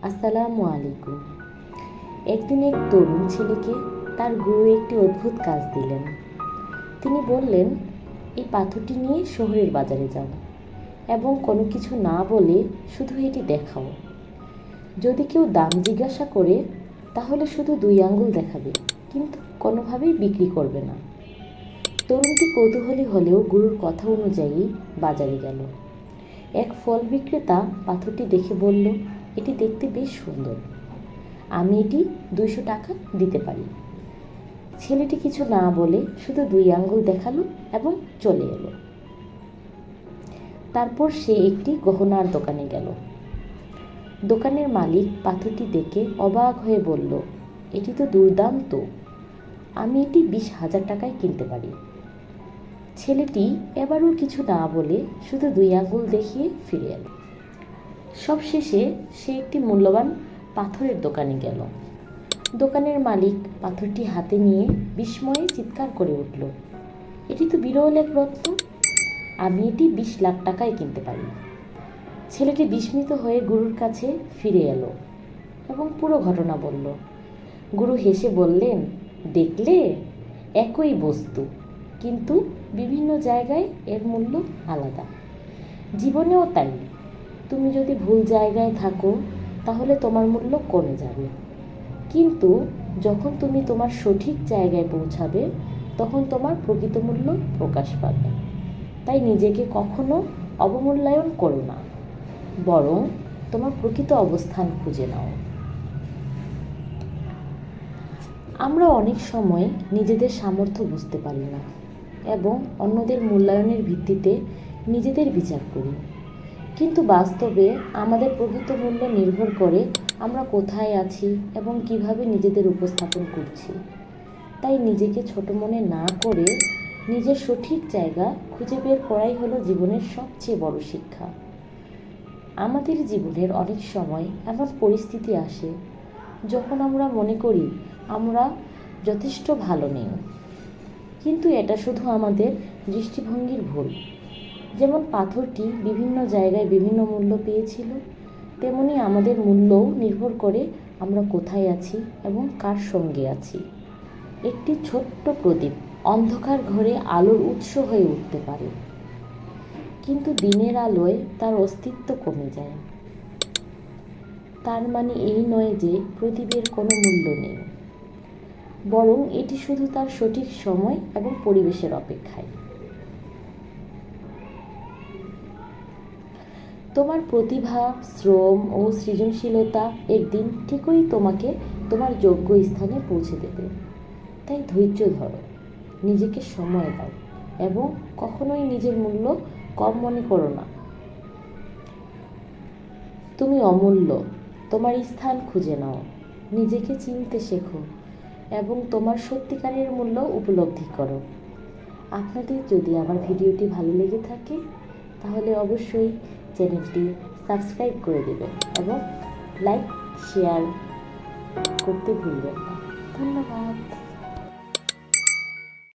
আসসালামু আলাইকুম। একদিন এক তরুণ ছেলেকে তার গুরু একটি অদ্ভুত কাজ দিলেন। তিনি বললেন, এই পাথরটি নিয়ে শহরের বাজারে যাও এবং কোনো কিছু না বলে শুধু এটি দেখাও। যদি কেউ দাম জিজ্ঞাসা করে তাহলে শুধু 2 আঙ্গুল দেখাবে, কিন্তু কোনোভাবেই বিক্রি করবে না। তরুণটি কৌতূহলী হলেও গুরুর কথা অনুযায়ী বাজারে গেল। এক ফল বিক্রেতা পাথরটি দেখে বলল, এটি দেখতে বেশ সুন্দর, আমি এটি 200 টাকা দিতে পারি। ছেলেটি কিছু না বলে শুধু 2 আঙ্গুল দেখালো এবং চলে এলো। তারপর সে একটি গহনার দোকানে গেল। দোকানের মালিক পাথরটি দেখে অবাক হয়ে বলল, এটি তো দুর্দান্ত, আমি এটি 20,000 টাকায় কিনতে পারি। ছেলেটি এবারও কিছু না বলে শুধু 2 আঙ্গুল দেখিয়ে ফিরে এলো। সবশেষে সে একটি মূল্যবান পাথরের দোকানে গেল। দোকানের মালিক পাথরটি হাতে নিয়ে বিস্ময়ে চিৎকার করে উঠল, এটি তো বিরল এক রত্ন, আমি এটি 20 লাখ টাকায় কিনতে পারি। ছেলেটি বিস্মিত হয়ে গুরুর কাছে ফিরে এলো এবং পুরো ঘটনা বলল। গুরু হেসে বললেন, দেখলে, একই বস্তু, কিন্তু বিভিন্ন জায়গায় এর মূল্য আলাদা। জীবনেও তাই, তুমি যদি ভুল জায়গায় থাকো তাহলে তোমার মূল্য কমে যাবে, কিন্তু যখন তুমি তোমার সঠিক জায়গায় পৌঁছাবে তখন তোমার প্রকৃত মূল্য প্রকাশ পাবে। তাই নিজেকে কখনো অবমূল্যায়ন করো না, বরং তোমার প্রকৃত অবস্থান খুঁজে নাও। আমরা অনেক সময় নিজেদের সামর্থ্য বুঝতে পারি না এবং অন্যদের মূল্যায়নের ভিত্তিতে নিজেদের বিচার করি, কিন্তু বাস্তবে আমাদের প্রকৃত মূল্য নির্ভর করে আমরা কোথায় আছি এবং কিভাবে নিজেদের উপস্থাপন করছি। তাই নিজেকে ছোট মনে না করে নিজের সঠিক জায়গা খুঁজে বের করাই হলো জীবনের সবচেয়ে বড় শিক্ষা। আমাদের জীবনের অনেক সময় এমন পরিস্থিতি আসে যখন আমরা মনে করি আমরা যথেষ্ট ভালো নেই, কিন্তু এটা শুধু আমাদের দৃষ্টিভঙ্গির ভুল। যেমন পাথরটি বিভিন্ন জায়গায় বিভিন্ন মূল্য পেয়েছিল, তেমনি আমাদের মূল্যও নির্ভর করে আমরা কোথায় আছি এবং কার সঙ্গে আছি। একটি ছোট্ট প্রদীপ অন্ধকার ঘরে আলোর উৎস হয়ে উঠতে পারে, কিন্তু দিনের আলোয় তার অস্তিত্ব কমে যায়। তার মানে এই নয় যে প্রদীপের কোনো মূল্য নেই, বরং এটি শুধু তার সঠিক সময় এবং পরিবেশের অপেক্ষায়। তোমার প্রতিভা, শ্রম ও সৃজনশীলতা একদিন ঠিকই তোমাকে তোমার যোগ্য স্থানে পৌঁছে দেবে। তাই ধৈর্য ধরো, নিজেকে সময় দাও এবং কখনোই নিজের মূল্য কম মনে করো না। তুমি অমূল্য, তোমার স্থান খুঁজে নাও, নিজেকে চিনতে শেখো এবং তোমার সত্যিকারের মূল্য উপলব্ধি করো। আপনাদের যদি আমার ভিডিওটি ভালো লেগে থাকে তাহলে অবশ্যই চ্যানেলটি সাবস্ক্রাইব করে দেবেন এবং লাইক শেয়ার করতে ভুলবেন না। ধন্যবাদ।